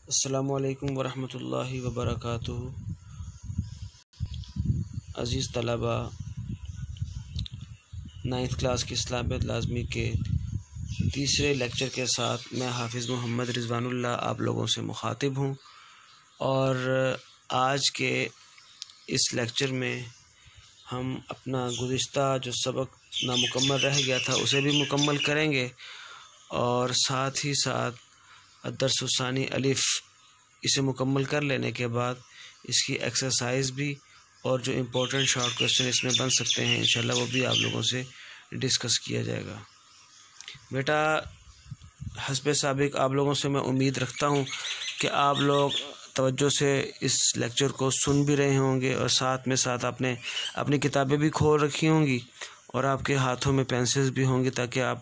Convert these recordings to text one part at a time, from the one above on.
السلام علیکم ورحمۃ اللہ وبرکاتہ۔ عزیز طلبہ، 9th کلاس کی اصلاحیت لازمی کے تیسرے لیکچر کے ساتھ میں حافظ محمد رضوان اللہ آپ لوگوں سے مخاطب ہوں، اور آج کے اس لیکچر میں ہم اپنا گزشتہ جو سبق نامکمل رہ گیا تھا اسے بھی مکمل کریں گے، اور ساتھ ہی ساتھ الدرس الثانی الف اسے مکمل کر لینے کے بعد اس کی ایکسرسائز بھی اور جو امپورٹنٹ شارٹ کویسچن اس میں بن سکتے ہیں انشاءاللہ وہ بھی آپ لوگوں سے ڈسکس کیا جائے گا۔ بیٹا، حسب سابق آپ لوگوں سے میں امید رکھتا ہوں کہ آپ لوگ توجہ سے اس لیکچر کو سن بھی رہے ہوں گے، اور ساتھ آپ نے اپنی کتابیں بھی کھول رکھی ہوں گی، اور آپ کے ہاتھوں میں پینسلز بھی ہوں گی تاکہ آپ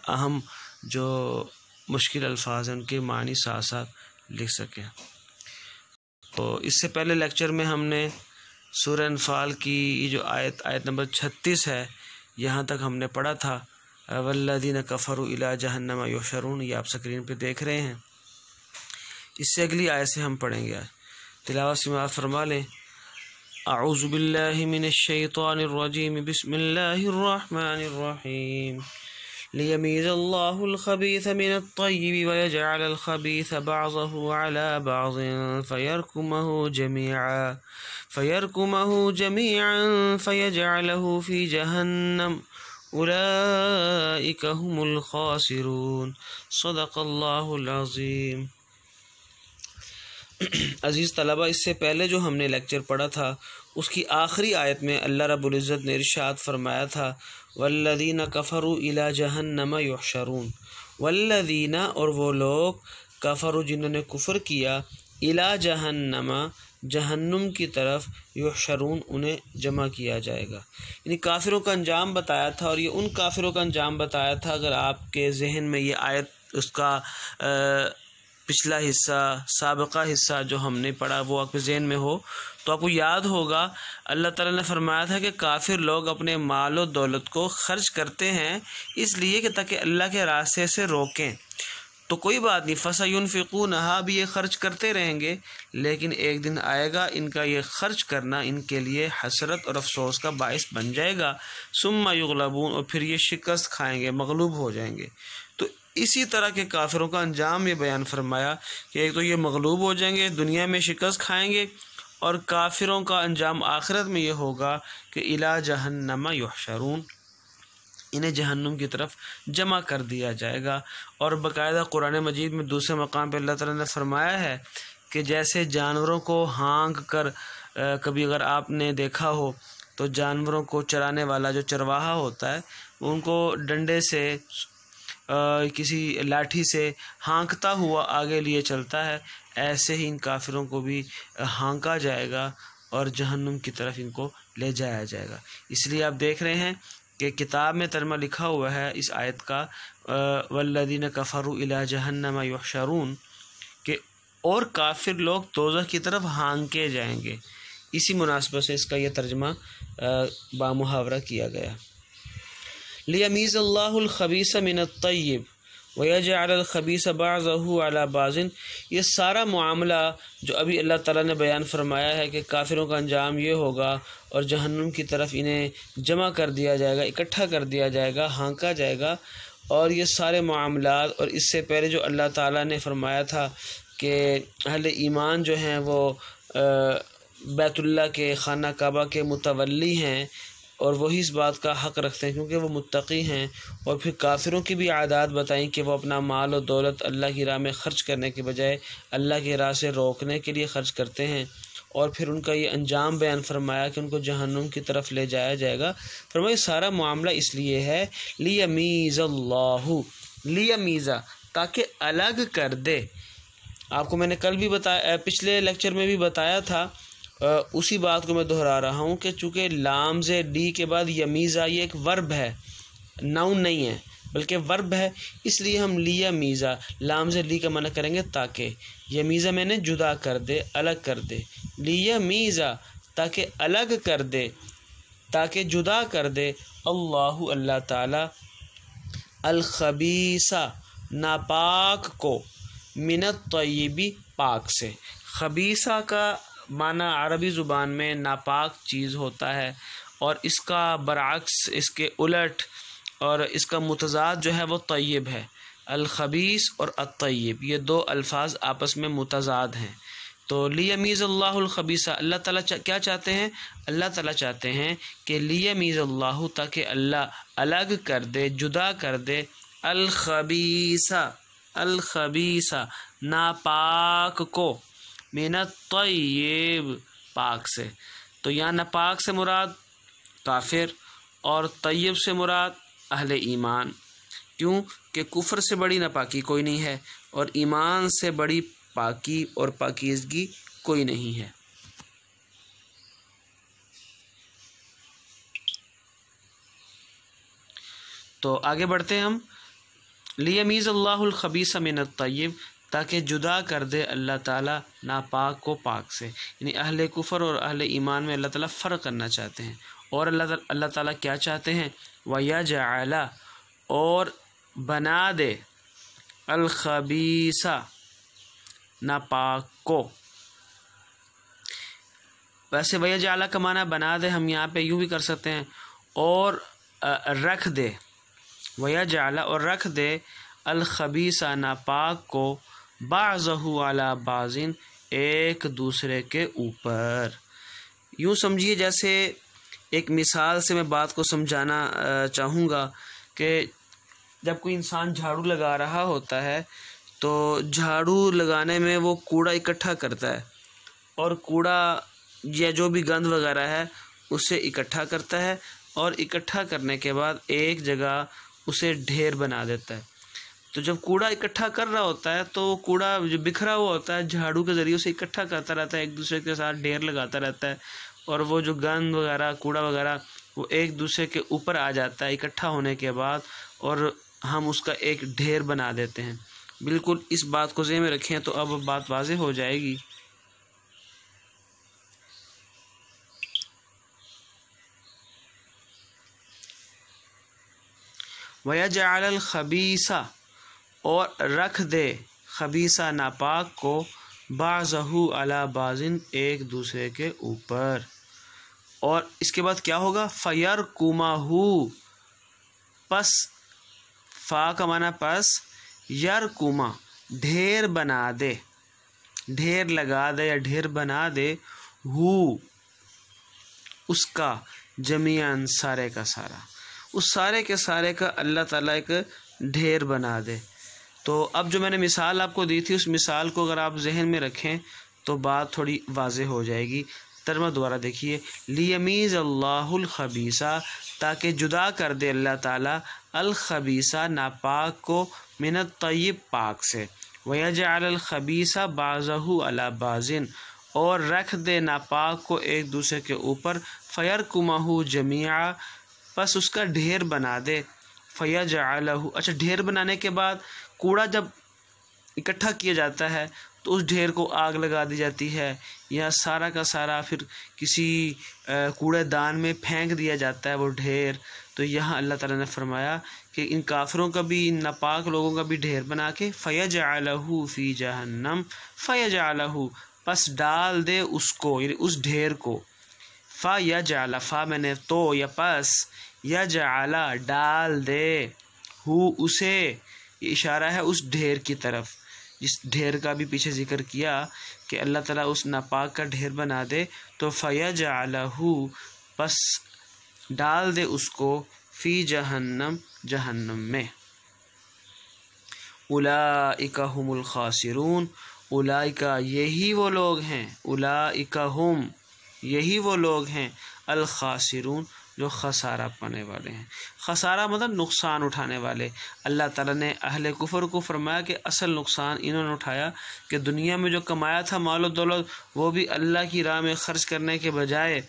اہم جو مشکل الفاظ ہیں ان کے معنی ساتھ ساتھ لکھ سکیں۔ تو اس سے پہلے لیکچر میں ہم نے سورہ انفال کی جو آیت نمبر 36 ہے، یہاں تک ہم نے پڑھا تھا، والذین کفروا الی جہنم یحشرون، یہ آپ اسکرین پہ دیکھ رہے ہیں۔ اس سے اگلی آیت سے ہم پڑھیں گے، تلاوت سماعت فرما لیں۔ اعوذ باللہ من الشیطان الرجیم، بسم اللہ الرحمن الرحیم۔ لیمیز اللہ الخبیث من الطیب ویجعل الخبیث بعضه على بعض فیرکمہ جمیعا فیجعلہ فی جہنم اولئک هم الخاسرون، صدق اللہ العظیم۔ عزیز طلبہ، اس سے پہلے جو ہم نے لیکچر پڑھا تھا اس کی آخری آیت میں اللہ رب العزت نے ارشاد فرمایا تھا، والذین کفروا الی جہنم یحشرون، والذین اور وہ لوگ، کفروا جنہوں نے کفر کیا، الی جہنم جہنم کی طرف، یحشرون انہیں جمع کیا جائے گا، یعنی کافروں کا انجام بتایا تھا، اور یہ ان کافروں کا انجام بتایا تھا۔ اگر آپ کے ذہن میں یہ آیت اس کا پچھلا حصہ، سابقہ حصہ جو ہم نے پڑھا وہ آپ کے ذہن میں ہو تو آپ کو یاد ہوگا، اللہ تعالیٰ نے فرمایا تھا کہ کافر لوگ اپنے مال و دولت کو خرچ کرتے ہیں اس لیے کہ تاکہ اللہ کے راستے سے روکیں، تو کوئی بات نہیں، فَسَيُنْفِقُونَهَا بھی یہ خرچ کرتے رہیں گے، لیکن ایک دن آئے گا ان کا یہ خرچ کرنا ان کے لیے حسرت اور افسوس کا باعث بن جائے گا، ثُمَّ يُغْلَبُونَ، اور پھر یہ شکست کھائیں گے، مغلوب ہو جائیں گے۔ تو اسی طرح کے کافروں کا انجام یہ بیان فرمایا کہ ایک تو یہ مغلوب ہو جائیں گے، دنیا میں شکست کھائیں گے، اور کافروں کا انجام آخرت میں یہ ہوگا کہ الی جہنم یحشرون، انہیں جہنم کی طرف جمع کر دیا جائے گا۔ اور باقاعدہ قرآن مجید میں دوسرے مقام پہ اللہ تعالیٰ نے فرمایا ہے کہ جیسے جانوروں کو ہانک کر، کبھی اگر آپ نے دیکھا ہو تو جانوروں کو چرانے والا جو چرواہا ہوتا ہے ان کو ڈنڈے سے، کسی لاٹھی سے ہانکتا ہوا آگے لیے چلتا ہے، ایسے ہی ان کافروں کو بھی ہانکا جائے گا اور جہنم کی طرف ان کو لے جایا جائے گا۔ اس لیے آپ دیکھ رہے ہیں کہ کتاب میں ترجمہ لکھا ہوا ہے اس آیت کا، والذین کفروا الی جہنم یحشرون، کہ اور کافر لوگ دوزخ کی طرف ہانکے جائیں گے۔ اسی مناسبت سے اس کا یہ ترجمہ بامحاورہ کیا گیا۔ لیمیز اللہ الخبیث من الطیب ویجعل الخبیث بعضہ علی بعض، یہ سارا معاملہ جو ابھی اللہ تعالیٰ نے بیان فرمایا ہے کہ کافروں کا انجام یہ ہوگا اور جہنم کی طرف انہیں جمع کر دیا جائے گا، اکٹھا کر دیا جائے گا، ہانکا جائے گا، اور یہ سارے معاملات، اور اس سے پہلے جو اللہ تعالیٰ نے فرمایا تھا کہ اہل ایمان جو ہیں وہ بیت اللہ کے، خانہ کعبہ کے متولی ہیں، اور وہی اس بات کا حق رکھتے ہیں کیونکہ وہ متقی ہیں، اور پھر کافروں کی بھی عادات بتائیں کہ وہ اپنا مال و دولت اللہ کی راہ میں خرچ کرنے کے بجائے اللہ کی راہ سے روکنے کے لیے خرچ کرتے ہیں، اور پھر ان کا یہ انجام بیان فرمایا کہ ان کو جہنم کی طرف لے جایا جائے گا۔ فرمایا سارا معاملہ اس لیے ہے، لیمیز اللہ، لیمیز تاکہ الگ کر دے۔ آپ کو میں نے کل بھی بتایا، پچھلے لیکچر میں بھی بتایا تھا، اسی بات کو میں دہرا رہا ہوں کہ چونکہ لام سے ڈی کے بعد یمیزہ یہ ایک ورب ہے، ناؤن نہیں ہے بلکہ ورب ہے، اس لیے ہم لیمیزہ، لام سے لی کا معنی کریں گے تاکہ، یمیزہ میں نے جدا کر دے، الگ کر دے، لیمیزہ تاکہ الگ کر دے، تاکہ جدا کر دے، اللہ تعالی، الخبیثہ ناپاک کو، من الطیبی پاک سے۔ خبیثہ کا معنی عربی زبان میں ناپاک چیز ہوتا ہے، اور اس کا برعکس، اس کے الٹ اور اس کا متضاد جو ہے وہ طیب ہے۔ الخبیث اور الطیب یہ دو الفاظ آپس میں متضاد ہیں۔ تو لیمیز اللہ الخبیثہ، اللہ تعالیٰ کیا چاہتے ہیں؟ اللہ تعالیٰ چاہتے ہیں کہ لیمیز اللہ، تاکہ اللہ الگ کر دے، جدا کر دے، الخبیثہ، الخبیثہ ناپاک کو، من الطیب پاک سے۔ تو یہاں ناپاک سے مراد کافر اور طیب سے مراد اہل ایمان، کیوں کہ کفر سے بڑی ناپاکی کوئی نہیں ہے اور ایمان سے بڑی پاکی اور پاکیزگی کوئی نہیں ہے۔ تو آگے بڑھتے ہیں ہم۔ لیمیز اللہ الخبیث من الطیب، تاکہ جدا کر دے اللہ تعالیٰ ناپاک کو پاک سے، یعنی اہل کفر اور اہل ایمان میں اللہ تعالیٰ فرق کرنا چاہتے ہیں۔ اور اللہ تعالیٰ کیا چاہتے ہیں؟ وَيَجْعَلَ، اور بنا دے، الخبیث ناپاک کو۔ ویسے وَيَجْعَلَ کا معنی بنا دے ہم یہاں پہ یوں بھی کر سکتے ہیں، اور رکھ دے، وَيَجْعَلَ اور رکھ دے، الخبیث ناپاک کو، بعضہ علی بعض ایک دوسرے کے اوپر۔ یوں سمجھیے جیسے ایک مثال سے میں بات کو سمجھانا چاہوں گا کہ جب کوئی انسان جھاڑو لگا رہا ہوتا ہے تو جھاڑو لگانے میں وہ کوڑا اکٹھا کرتا ہے، اور کوڑا یا جو بھی گند وغیرہ ہے اسے اکٹھا کرتا ہے، اور اکٹھا کرنے کے بعد ایک جگہ اسے ڈھیر بنا دیتا ہے۔ تو جب کوڑا اکٹھا کر رہا ہوتا ہے تو کوڑا جو بکھرا ہوا ہوتا ہے جھاڑو کے ذریعے اسے اکٹھا کرتا رہتا ہے، ایک دوسرے کے ساتھ ڈھیر لگاتا رہتا ہے، اور وہ جو گند وغیرہ کوڑا وغیرہ وہ ایک دوسرے کے اوپر آ جاتا ہے اکٹھا ہونے کے بعد، اور ہم اس کا ایک ڈھیر بنا دیتے ہیں۔ بالکل اس بات کو ذہن میں رکھیں تو اب بات واضح ہو جائے گی۔ وَيَجْعَلَ الْخَبِيثَ اور رکھ دے خبیثہ ناپاک کو، بعضہ علی بعض ایک دوسرے کے اوپر۔ اور اس کے بعد کیا ہوگا؟ فَيَرْكُمَهُ پس، فا کا معنی پس، یرکما ڈھیر بنا دے، ڈھیر لگا دے یا ڈھیر بنا دے، ہو اس کا، جمیعاً سارے کا سارا، اس سارے کے سارے کا اللہ تعالیٰ ایک ڈھیر بنا دے۔ تو اب جو میں نے مثال آپ کو دی تھی اس مثال کو اگر آپ ذہن میں رکھیں تو بات تھوڑی واضح ہو جائے گی۔ ترجمہ دوبارہ دیکھیے، لیمیز اللہ الخبیثہ تاکہ جدا کر دے اللہ تعالیٰ الخبیثہ ناپاک کو، من الطیب پاک سے، ویجعل الخبیث بعضہ علی بعض اور رکھ دے ناپاک کو ایک دوسرے کے اوپر، فیرکمہ جمیعا پس اس کا ڈھیر بنا دے، فیجعلہ اچھا ڈھیر بنانے کے بعد کوڑا جب اکٹھا کیا جاتا ہے تو اس ڈھیر کو آگ لگا دی جاتی ہے یا سارا کا سارا پھر کسی کوڑے دان میں پھینک دیا جاتا ہے وہ ڈھیر۔ تو یہاں اللہ تعالیٰ نے فرمایا کہ ان کافروں کا بھی، ان ناپاک لوگوں کا بھی ڈھیر بنا کے، فیجعلہ فی جہنم فیجعلہ پس ڈال دے اس کو، یعنی اس ڈھیر کو، فیجعل فا میں نے تو یا پس، یجعل ڈال دے، ہو اسے، یہ اشارہ ہے اس ڈھیر کی طرف جس ڈھیر کا بھی پیچھے ذکر کیا کہ اللہ تعالیٰ اس ناپاک کا ڈھیر بنا دے، تو فیجعلہ پس ڈال دے اس کو، فی جہنم جہنم میں۔ اولئک ھم الخاسرون، اولئک یہی وہ لوگ ہیں، اولئک ھم یہی وہ لوگ ہیں، الخاسرون جو خسارہ پانے والے ہیں۔ خسارہ مطلب نقصان اٹھانے والے۔ اللہ تعالیٰ نے اہل کفر کو فرمایا کہ اصل نقصان انہوں نے اٹھایا کہ دنیا میں جو کمایا تھا مال و دولت وہ بھی اللہ کی راہ میں خرچ کرنے کے بجائے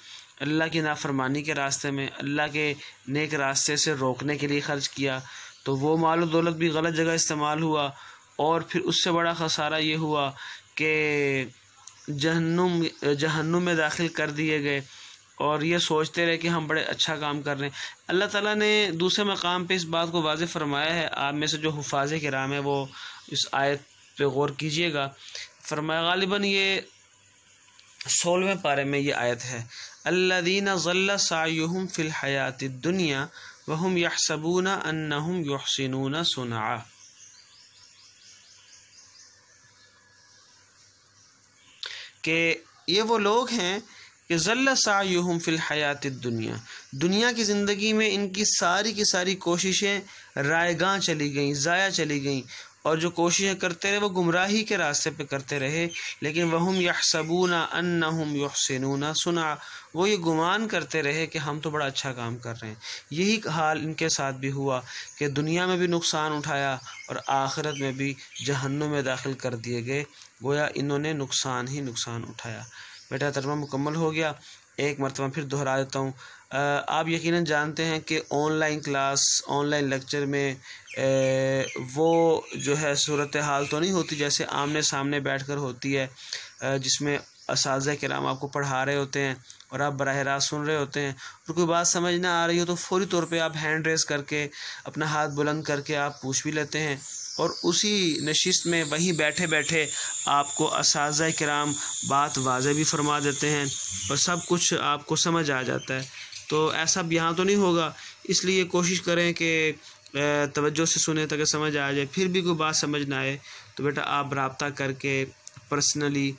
اللہ کی نافرمانی کے راستے میں، اللہ کے نیک راستے سے روکنے کے لیے خرچ کیا، تو وہ مال و دولت بھی غلط جگہ استعمال ہوا، اور پھر اس سے بڑا خسارہ یہ ہوا کہ جہنم میں داخل کر دیے گئے، اور یہ سوچتے رہے کہ ہم بڑے اچھا کام کر رہے ہیں۔ اللہ تعالیٰ نے دوسرے مقام پہ اس بات کو واضح فرمایا ہے۔ آپ میں سے جو حفاظ کرام ہیں وہ اس آیت پہ غور کیجیے گا۔ فرمایا غالباً یہ 16ویں پارے میں یہ آیت ہے، الذین ضل سعیہم فی الحیات الدنیا وہم یحسبون انہم یحسنون صنعا۔ کہ یہ وہ لوگ ہیں کہ ضل سعیہم فی الحیات الدنیا، دنیا کی زندگی میں ان کی ساری کوششیں رائگاں چلی گئیں، ضائع چلی گئیں، اور جو کوششیں کرتے رہے وہ گمراہی کے راستے پہ کرتے رہے، لیکن وہم یحسبون انہم یحسنون صنعا، وہ یہ گمان کرتے رہے کہ ہم تو بڑا اچھا کام کر رہے ہیں۔ یہی حال ان کے ساتھ بھی ہوا کہ دنیا میں بھی نقصان اٹھایا اور آخرت میں بھی جہنم میں داخل کر دیے گئے، گویا انہوں نے نقصان ہی نقصان اٹھایا۔ بیٹا ترجمہ مکمل ہو گیا، ایک مرتبہ پھر دہرا دیتا ہوں۔ آپ یقیناً جانتے ہیں کہ on line class, on line lecture میں وہ جو ہے صورتحال تو نہیں ہوتی جیسے آمنے سامنے بیٹھ کر ہوتی ہے، جس میں اساتذہ کرام آپ کو پڑھا رہے ہوتے ہیں اور آپ براہ راست سن رہے ہوتے ہیں، اور کوئی بات سمجھ نہ آ رہی ہو تو فوری طور پہ آپ ہینڈ ریز کر کے اپنا ہاتھ بلند کر کے آپ پوچھ بھی لیتے ہیں، اور اسی نشست میں وہیں بیٹھے بیٹھے آپ کو اساتذہ کرام بات واضح بھی فرما دیتے ہیں اور سب کچھ آپ کو سمجھ آ جاتا ہے۔ تو ایسا اب یہاں تو نہیں ہوگا، اس لیے کوشش کریں کہ توجہ سے سنیں تاکہ سمجھ آ جائے۔ پھر بھی کوئی بات سمجھ نہ آئے تو بیٹا آپ رابطہ کر کے پرسنلی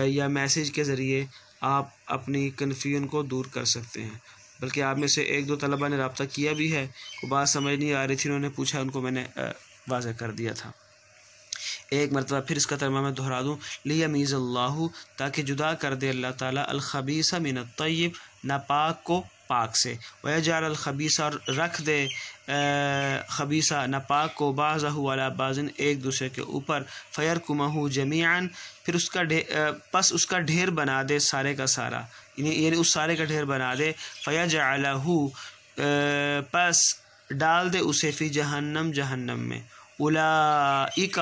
یا میسیج کے ذریعے آپ اپنی کنفیوژن کو دور کر سکتے ہیں۔ بلکہ آپ میں سے ایک دو طلبہ نے رابطہ کیا بھی ہے، کوئی بات سمجھ نہیں آ رہی تھی، انہوں نے پوچھا، ان کو میں نے واضح کر دیا تھا۔ ایک مرتبہ پھر اس کا ترجمہ میں دہرا دوں، لیمیز اللہ، تاکہ جدا کر دے اللہ تعالیٰ، الخبیث من الطیب، ناپاک کو پاک سے، ویجعل الخبیث، اور رکھ دے خبیثہ ناپاک کو، بعضہ علی بعض، ایک دوسرے کے اوپر، فیرکمہ جمیعا، پھر پس اس کا ڈھیر بنا دے سارے کا سارا، یعنی اس سارے کا ڈھیر بنا دے، فیجعلہ، پس ڈال دے اسے، فی جہنم، جہنم میں، اولئک،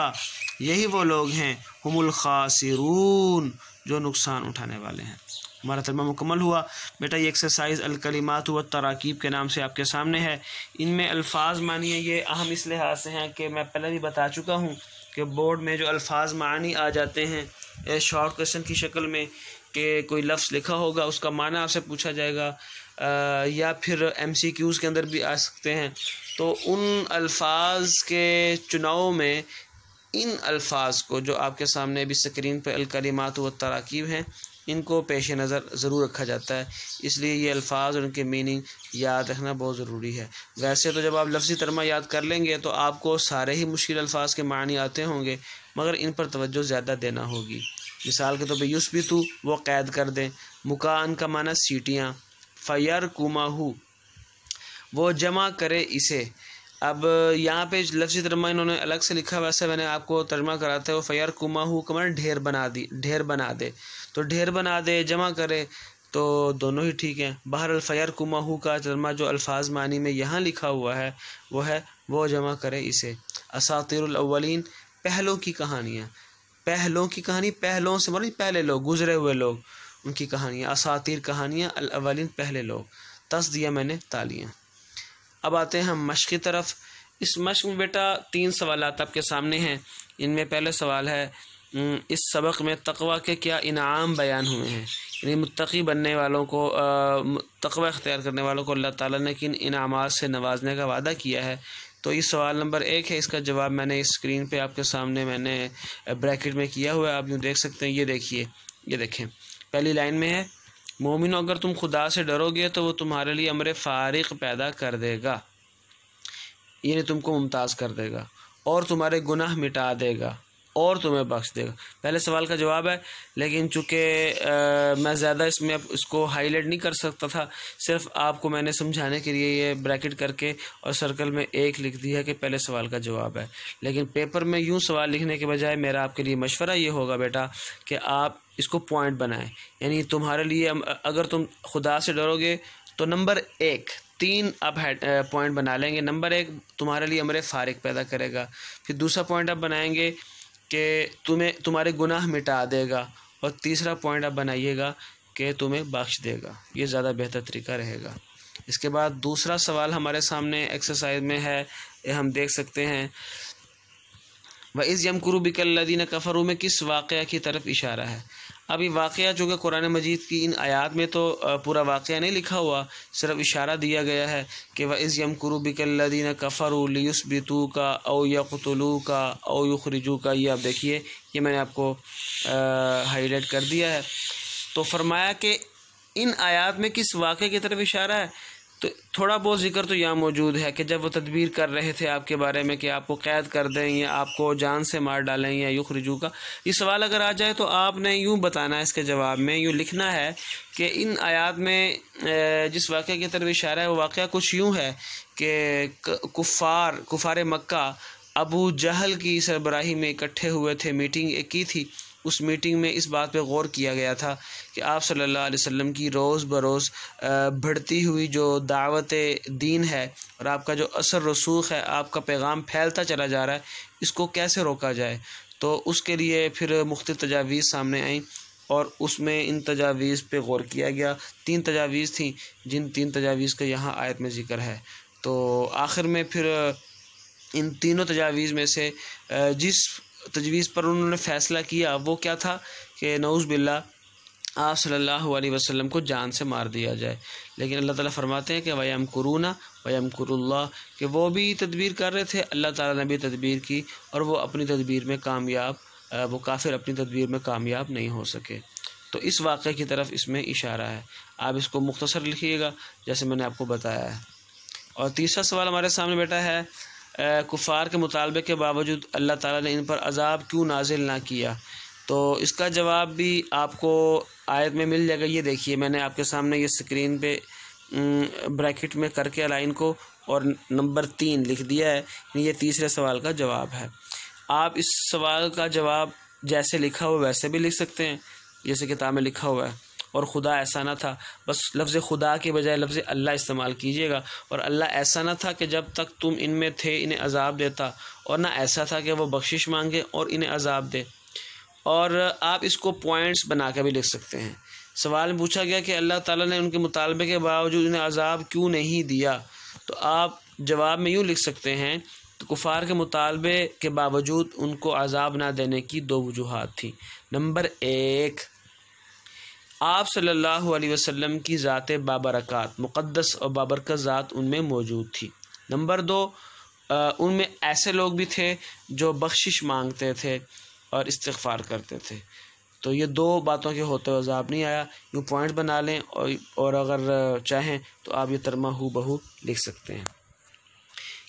یہی وہ لوگ ہیں، ہم الخاسرون، جو نقصان اٹھانے والے ہیں۔ ہمارا ترجمہ مکمل ہوا۔ بیٹا یہ ایکسرسائز الکلمات والتراکیب کے نام سے آپ کے سامنے ہے۔ ان میں الفاظ معنی ہیں، یہ اہم اس لحاظ سے ہیں کہ میں پہلے بھی بتا چکا ہوں کہ بورڈ میں جو الفاظ معنی آ جاتے ہیں شارٹ کویسچن کی شکل میں، کہ کوئی لفظ لکھا ہوگا اس کا معنی آپ سے پوچھا جائے گا، یا پھر MCQs کے اندر بھی آ سکتے ہیں، تو ان الفاظ کے چناؤ میں ان الفاظ کو جو آپ کے سامنے ابھی اسکرین پہ الکلمات والتراکیب ہیں، ان کو پیش نظر ضرور رکھا جاتا ہے، اس لیے یہ الفاظ اور ان کے میننگ یاد رکھنا بہت ضروری ہے۔ ویسے تو جب آپ لفظی ترجمہ یاد کر لیں گے تو آپ کو سارے ہی مشکل الفاظ کے معنی آتے ہوں گے، مگر ان پر توجہ زیادہ دینا ہوگی۔ مثال کے طور پہ یثبتو، وہ قید کر دیں، مکان کا معنی سیٹیاں، فیرکمہ، وہ جمع کرے اسے۔ اب یہاں پہ لفظی ترجمہ انہوں نے الگ سے لکھا، ویسے میں نے آپ کو ترجمہ کراتے ہو، فیرکمہ کا معنی ڈھیر بنا دے، تو ڈھیر بنا دے، جمع کرے، تو دونوں ہی ٹھیک ہیں۔ بہرحال فیرکمہ کا ترجمہ جو الفاظ معنی میں یہاں لکھا ہوا ہے وہ ہے وہ جمع کرے اسے۔ اساطیر الاولین، پہلوں کی کہانیاں، پہلوں کی کہانی، پہلوں سے مراد پہلے لوگ، گزرے ہوئے لوگ، ان کی کہانیاں، اساطیر کہانیاں، الاولین پہلے لوگ، تس دیا میں نے تالیاں۔ اب آتے ہیں ہم مشق کی طرف۔ اس مشق میں بیٹا 3 سوالات آپ کے سامنے ہیں۔ ان میں پہلے سوال ہے، اس سبق میں تقوی کے کیا انعام بیان ہوئے ہیں، یعنی متقی بننے والوں کو، تقوی اختیار کرنے والوں کو اللہ تعالیٰ نے کن انعامات سے نوازنے کا وعدہ کیا ہے۔ تو یہ سوال نمبر 1 ہے، اس کا جواب میں نے اسکرین پہ آپ کے سامنے میں نے بریکٹ میں کیا ہوا ہے، آپ یوں دیکھ سکتے ہیں، یہ دیکھیے، یہ دیکھیں، پہلی لائن میں ہے، مومنو اگر تم خدا سے ڈرو گے تو وہ تمہارے لیے امر فارغ پیدا کر دے گا، یعنی تم کو ممتاز کر دے گا، اور تمہارے گناہ مٹا دے گا اور تمہیں بخش دے گا۔ پہلے سوال کا جواب ہے، لیکن چونکہ میں زیادہ اس میں اب اس کو ہائی لائٹ نہیں کر سکتا تھا، صرف آپ کو میں نے سمجھانے کے لیے یہ بریکٹ کر کے اور سرکل میں 1 لکھ دیا کہ پہلے سوال کا جواب ہے۔ لیکن پیپر میں یوں سوال لکھنے کے بجائے میرا آپ کے لیے مشورہ یہ ہوگا بیٹا کہ آپ اس کو پوائنٹ بنائیں، یعنی تمہارے لیے اگر تم خدا سے ڈرو گے تو نمبر 1 3 آپ پوائنٹ بنا لیں گے۔ نمبر 1 تمہارے لیے امر فارغ پیدا کرے گا، پھر دوسرا پوائنٹ آپ بنائیں گے کہ تمہارے گناہ مٹا دے گا، اور تیسرا پوائنٹ آپ بنائیے گا کہ تمہیں بخش دے گا۔ یہ زیادہ بہتر طریقہ رہے گا۔ اس کے بعد دوسرا سوال ہمارے سامنے ایکسرسائز میں ہے، ہم دیکھ سکتے ہیں، وَإِذْ يَمْكُرُ بِكَ الَّذِينَ كَفَرُوا میں کس واقعہ کی طرف اشارہ ہے؟ اب یہ واقعہ جو کہ قرآن مجید کی ان آیات میں تو پورا واقعہ نہیں لکھا ہوا، صرف اشارہ دیا گیا ہے کہ وَإِذْ يَمْكُرُ بِكَ الَّذِينَ كَفَرُوا لِيُثْبِتُوكَ أَوْ يَقْتُلُوكَ أَوْ يُخْرِجُوكَ، یہ آپ دیکھیے، یہ میں نے آپ کو ہائی لائٹ کر دیا ہے۔ تو فرمایا کہ ان آیات میں کس واقعے کی طرف اشارہ ہے؟ تو تھوڑا بہت ذکر تو یہاں موجود ہے کہ جب وہ تدبیر کر رہے تھے آپ کے بارے میں کہ آپ کو قید کر دیں یا آپ کو جان سے مار ڈالیں یا یخرجو کا، یہ سوال اگر آ جائے تو آپ نے یوں بتانا ہے، اس کے جواب میں یوں لکھنا ہے کہ ان آیات میں جس واقعے کی طرف اشارہ ہے وہ واقعہ کچھ یوں ہے کہ کفار مکہ ابو جہل کی سربراہی میں اکٹھے ہوئے تھے، میٹنگ ایک کی تھی۔ اس میٹنگ میں اس بات پہ غور کیا گیا تھا کہ آپ صلی اللہ علیہ وسلم کی روز بروز بڑھتی ہوئی جو دعوت دین ہے اور آپ کا جو اثر رسوخ ہے، آپ کا پیغام پھیلتا چلا جا رہا ہے، اس کو کیسے روکا جائے۔ تو اس کے لیے پھر مختلف تجاویز سامنے آئیں اور اس میں ان تجاویز پہ غور کیا گیا۔ 3 تجاویز تھیں، جن 3 تجاویز کا یہاں آیت میں ذکر ہے۔ تو آخر میں پھر ان تینوں تجاویز میں سے جس تجویز پر انہوں نے فیصلہ کیا وہ کیا تھا کہ نعوذ باللہ آپ صلی اللہ علیہ وسلم کو جان سے مار دیا جائے۔ لیکن اللہ تعالیٰ فرماتے ہیں کہ وَيَمْكُرُونَ وَيَمْكُرُ اللَّهُ، کہ وہ بھی تدبیر کر رہے تھے، اللہ تعالیٰ نے بھی تدبیر کی اور وہ اپنی تدبیر میں وہ کافر اپنی تدبیر میں کامیاب نہیں ہو سکے۔ تو اس واقعے کی طرف اس میں اشارہ ہے، آپ اس کو مختصر لکھیے گا جیسے میں نے آپ کو بتایا ہے۔ اور تیسرا سوال ہمارے سامنے بیٹا ہے، کفار کے مطالبے کے باوجود اللہ تعالیٰ نے ان پر عذاب کیوں نازل نہ کیا؟ تو اس کا جواب بھی آپ کو آیت میں مل جائے گا۔ یہ دیکھیے، میں نے آپ کے سامنے یہ اسکرین پہ بریکٹ میں کر کے لائن کو اور نمبر 3 لکھ دیا ہے، یہ تیسرے سوال کا جواب ہے۔ آپ اس سوال کا جواب جیسے لکھا ہوا ویسے بھی لکھ سکتے ہیں، جیسے کتاب میں لکھا ہوا ہے، اور خدا ایسا نہ تھا، بس لفظ خدا کے بجائے لفظ اللہ استعمال کیجیے گا، اور اللہ ایسا نہ تھا کہ جب تک تم ان میں تھے انہیں عذاب دیتا، اور نہ ایسا تھا کہ وہ بخشش مانگے اور انہیں عذاب دے۔ اور آپ اس کو پوائنٹس بنا کے بھی لکھ سکتے ہیں۔ سوال میں پوچھا گیا کہ اللہ تعالیٰ نے ان کے مطالبے کے باوجود انہیں عذاب کیوں نہیں دیا، تو آپ جواب میں یوں لکھ سکتے ہیں، تو کفار کے مطالبے کے باوجود ان کو عذاب نہ دینے کی 2 وجوہات تھیں۔ نمبر 1، آپ صلی اللہ علیہ وسلم کی ذات بابرکات، مقدس اور بابرکت ذات ان میں موجود تھی۔ نمبر 2، ان میں ایسے لوگ بھی تھے جو بخشش مانگتے تھے اور استغفار کرتے تھے۔ تو یہ 2 باتوں کے ہوتے ہوئے عذاب نہیں آیا۔ یوں پوائنٹ بنا لیں اور اگر چاہیں تو آپ یہ ترجمہ ہو بہو لکھ سکتے ہیں۔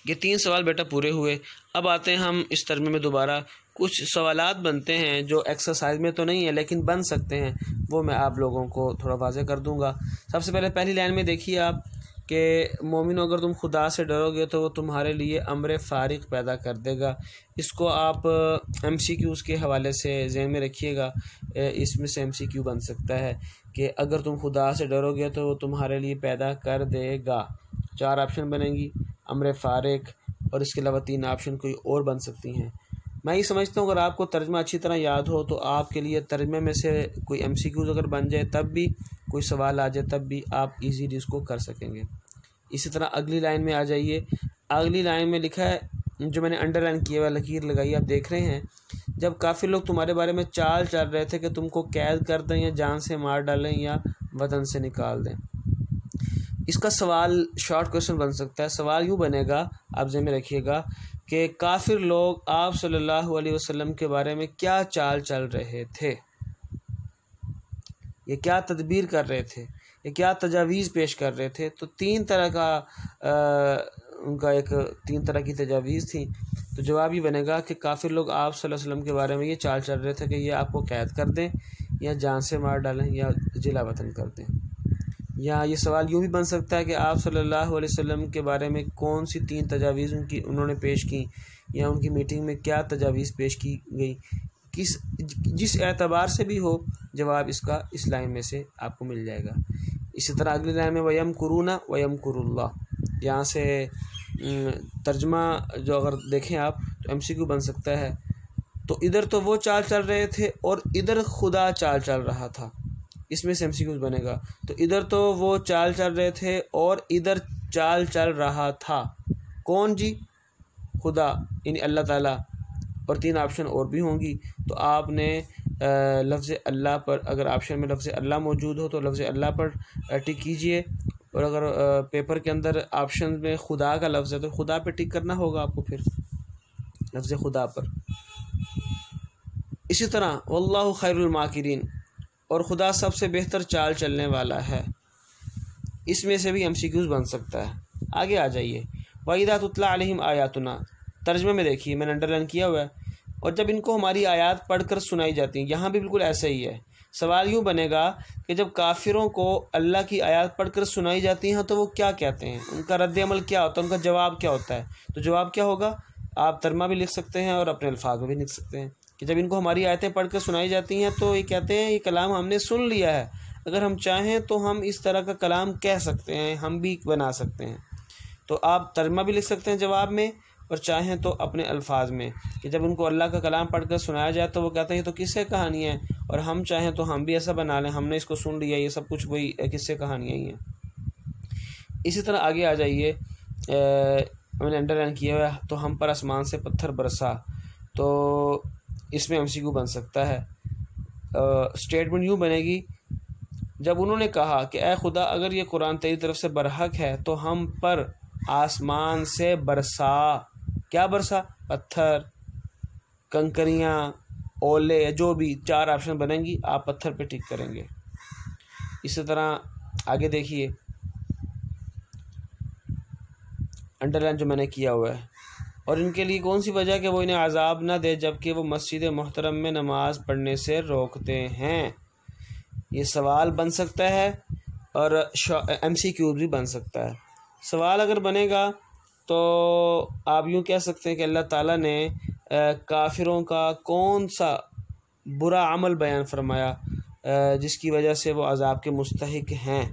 یہ 3 سوال بیٹا پورے ہوئے۔ اب آتے ہیں ہم اس ترجمے میں دوبارہ کچھ سوالات بنتے ہیں جو ایکسرسائز میں تو نہیں ہے لیکن بن سکتے ہیں، وہ میں آپ لوگوں کو تھوڑا واضح کر دوں گا۔ سب سے پہلے پہلی لائن میں دیکھیے آپ کہ مومنو اگر تم خدا سے ڈرو گے تو وہ تمہارے لیے امر فارغ پیدا کر دے گا۔ اس کو آپ MCQs کے حوالے سے ذہن میں رکھیے گا، اس میں سے MCQ بن سکتا ہے کہ اگر تم خدا سے ڈرو گے تو وہ تمہارے لیے پیدا کر دے گا۔ 4 آپشن بنیں گی، امر فارغ، اور اس کے علاوہ 3 آپشن کوئی اور بن سکتی ہیں۔ میں یہ سمجھتا ہوں اگر آپ کو ترجمہ اچھی طرح یاد ہو تو آپ کے لیے ترجمے میں سے کوئی MCQs اگر بن جائے تب بھی، کوئی سوال آ جائے تب بھی آپ ایزیلی اس کو کر سکیں گے۔ اسی طرح اگلی لائن میں آ جائیے۔ اگلی لائن میں لکھا ہے، جو میں نے انڈر لائن کیا ہوا لکیر لگائی، آپ دیکھ رہے ہیں، جب کافی لوگ تمہارے بارے میں چال چل رہے تھے کہ تم کو قید کر دیں یا جان سے مار ڈالیں یا وطن سے نکال دیں۔ اس کا سوال شارٹ کویسچن بن سکتا ہے۔ سوال یوں بنے گا، آپ ذہن میں رکھیے گا کہ کافر لوگ آپ صلی اللہ علیہ وسلم کے بارے میں کیا چال چل رہے تھے، یہ کیا تدبیر کر رہے تھے، یہ کیا تجاویز پیش کر رہے تھے۔ تو 3 طرح کا ان کا 3 طرح کی تجاویز تھیں۔ تو جواب یہ بنے گا کہ کافر لوگ آپ صلی اللہ علیہ وسلم کے بارے میں یہ چال چل رہے تھے کہ یہ آپ کو قید کر دیں یا جان سے مار ڈالیں یا جلا وطن کر دیں۔ یا یہ سوال یوں بھی بن سکتا ہے کہ آپ صلی اللہ علیہ وسلم کے بارے میں کون سی 3 تجاویز انہوں نے پیش کی، یا ان کی میٹنگ میں کیا تجاویز پیش کی گئی، جس اعتبار سے بھی ہو جواب اس کا اس لائن میں سے آپ کو مل جائے گا۔ اسی طرح اگلی لائن میں وَيَمْكُرُونَ وَيَمْكُرُ اللَّهُ، یہاں سے ترجمہ جو اگر دیکھیں آپ تو MCQ بن سکتا ہے، تو ادھر تو وہ چال چل رہے تھے اور ادھر خدا چال چل رہا تھا، اس میں سے MCQ بنے گا۔ تو ادھر تو وہ چال چل رہے تھے اور ادھر چال چل رہا تھا، کون جی؟ خدا، یعنی اللہ تعالیٰ، اور 3 آپشن اور بھی ہوں گی، تو آپ نے لفظ اللہ پر، اگر آپشن میں لفظ اللہ موجود ہو تو لفظ اللہ پر ٹک کیجئے، اور اگر پیپر کے اندر آپشن میں خدا کا لفظ ہے تو خدا پہ ٹک کرنا ہوگا آپ کو، پھر لفظ خدا پر۔ اسی طرح واللہ خیر الماکرین، اور خدا سب سے بہتر چال چلنے والا ہے، اس میں سے بھی MCQs بن سکتا ہے۔ آگے آ جائیے، وَإِذَا تُتْلَىٰ عَلَيْهِمْ آيَاتُنَا، ترجمے میں دیکھیے، میں نے انڈر لائن کیا ہوا ہے، اور جب ان کو ہماری آیات پڑھ کر سنائی جاتی ہیں، یہاں بھی بالکل ایسا ہی ہے۔ سوال یوں بنے گا کہ جب کافروں کو اللہ کی آیات پڑھ کر سنائی جاتی ہیں تو وہ کیا کہتے ہیں، ان کا رد عمل کیا ہوتا ہے، ان کا جواب کیا ہوتا ہے؟ تو جواب کیا ہوگا؟ آپ ترجمہ بھی لکھ سکتے ہیں اور اپنے الفاظ میں بھی لکھ سکتے ہیں کہ جب ان کو ہماری آیتیں پڑھ کر سنائی جاتی ہیں تو یہ کہتے ہیں یہ کلام ہم نے سن لیا ہے، اگر ہم چاہیں تو ہم اس طرح کا کلام کہہ سکتے ہیں، ہم بھی بنا سکتے ہیں۔ تو آپ ترجمہ بھی لکھ سکتے ہیں جواب میں، اور چاہیں تو اپنے الفاظ میں، کہ جب ان کو اللہ کا کلام پڑھ کر سنایا جائے تو وہ کہتے ہیں یہ تو قصے کہانیاں ہیں، اور ہم چاہیں تو ہم بھی ایسا بنا لیں، ہم نے اس کو سن لیا، یہ سب کچھ وہی قصے کہانیاں ہی ہیں۔ اسی طرح آگے آ جائیے، میں نے انڈر لائن کیا ہوا ہے، تو ہم پر آسمان سے پتھر برسا، تو اس میں MCQ بن سکتا ہے۔ اسٹیٹمنٹ یوں بنے گی، جب انہوں نے کہا کہ اے خدا اگر یہ قرآن تیری طرف سے برحق ہے تو ہم پر آسمان سے برسا، کیا برسا؟ پتھر، کنکریاں، اولے، جو بھی 4 آپشن بنیں گی، آپ پتھر پہ ٹک کریں گے۔ اسی طرح آگے دیکھیے، انڈر لائن جو میں نے کیا ہوا ہے، اور ان کے لیے کون سی وجہ کہ وہ انہیں عذاب نہ دے جبکہ وہ مسجد محترم میں نماز پڑھنے سے روکتے ہیں۔ یہ سوال بن سکتا ہے اور MCQ بھی بن سکتا ہے۔ سوال اگر بنے گا تو آپ یوں کہہ سکتے ہیں کہ اللہ تعالیٰ نے کافروں کا کون سا برا عمل بیان فرمایا جس کی وجہ سے وہ عذاب کے مستحق ہیں،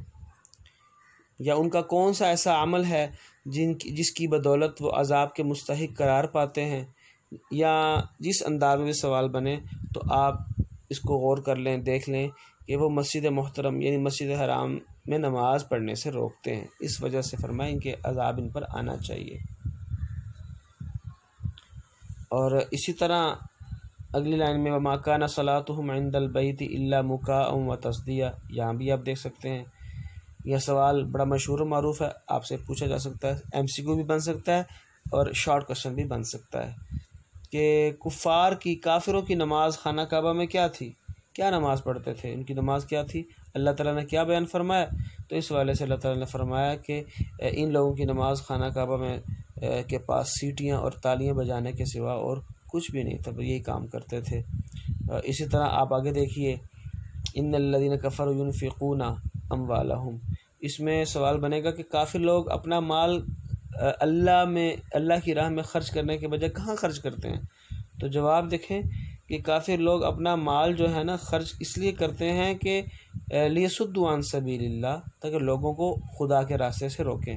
یا ان کا کون سا ایسا عمل ہے جس کی بدولت وہ عذاب کے مستحق قرار پاتے ہیں، یا جس انداز میں سوال بنے تو آپ اس کو غور کر لیں، دیکھ لیں کہ وہ مسجد محترم یعنی مسجد حرام میں نماز پڑھنے سے روکتے ہیں، اس وجہ سے فرمائیں کہ عذاب ان پر آنا چاہیے۔ اور اسی طرح اگلی لائن میں وَمَا كَانَ صَلَاتُهُمْ عِنْدَ الْبَيْتِ إِلَّا مُكَاءً وَتَصْدِيًّا، یہاں بھی آپ دیکھ سکتے ہیں، یہ سوال بڑا مشہور و معروف ہے، آپ سے پوچھا جا سکتا ہے، MCQ بھی بن سکتا ہے اور شارٹ کوسچن بھی بن سکتا ہے کہ کافروں کی نماز خانہ کعبہ میں کیا تھی، کیا نماز پڑھتے تھے، ان کی نماز کیا تھی، اللہ تعالیٰ نے کیا بیان فرمایا؟ تو اس والے سے اللہ تعالیٰ نے فرمایا کہ ان لوگوں کی نماز خانہ کعبہ میں کے پاس سیٹیاں اور تالیاں بجانے کے سوا اور کچھ بھی نہیں تھا، یہی کام کرتے تھے۔ اسی طرح آپ آگے دیکھیے، ان الذین کفروا ينفقون اموالہم، اس میں سوال بنے گا کہ کافر لوگ اپنا مال اللہ کی راہ میں خرچ کرنے کے بجائے کہاں خرچ کرتے ہیں؟ تو جواب دیکھیں کہ کافر لوگ اپنا مال جو ہے نا خرچ اس لیے کرتے ہیں کہ لیصدوا عن سبیل اللہ، تاکہ لوگوں کو خدا کے راستے سے روکیں۔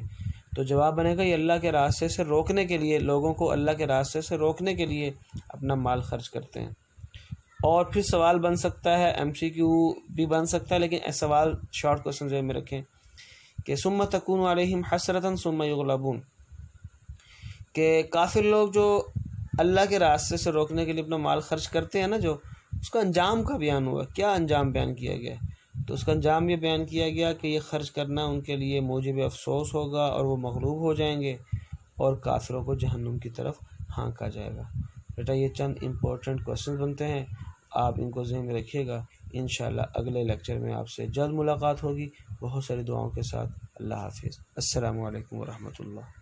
تو جواب بنے گا یہ اللہ کے راستے سے روکنے کے لیے، لوگوں کو اللہ کے راستے سے روکنے کے لیے اپنا مال خرچ کرتے ہیں۔ اور پھر سوال بن سکتا ہے، MCQ بھی بن سکتا ہے، لیکن سوال شارٹ کوسچن ذہن میں رکھیں کہ ثم تکون علیہم حسرۃ ثم یغلبون، کہ کافر لوگ جو اللہ کے راستے سے روکنے کے لیے اپنا مال خرچ کرتے ہیں نا، جو اس کا انجام کا بیان ہوا، کیا انجام بیان کیا گیا ہے؟ تو اس کا انجام یہ بیان کیا گیا کہ یہ خرچ کرنا ان کے لیے موجب افسوس ہوگا اور وہ مغلوب ہو جائیں گے اور کافروں کو جہنم کی طرف ہانکا جائے گا۔ بیٹا یہ چند امپورٹنٹ کوسچن بنتے ہیں، آپ ان کو ذہن میں رکھیے گا۔ انشاءاللہ اگلے لیکچر میں آپ سے جلد ملاقات ہوگی، بہت ساری دعاؤں کے ساتھ۔ اللہ حافظ، السلام علیکم ورحمۃ اللہ۔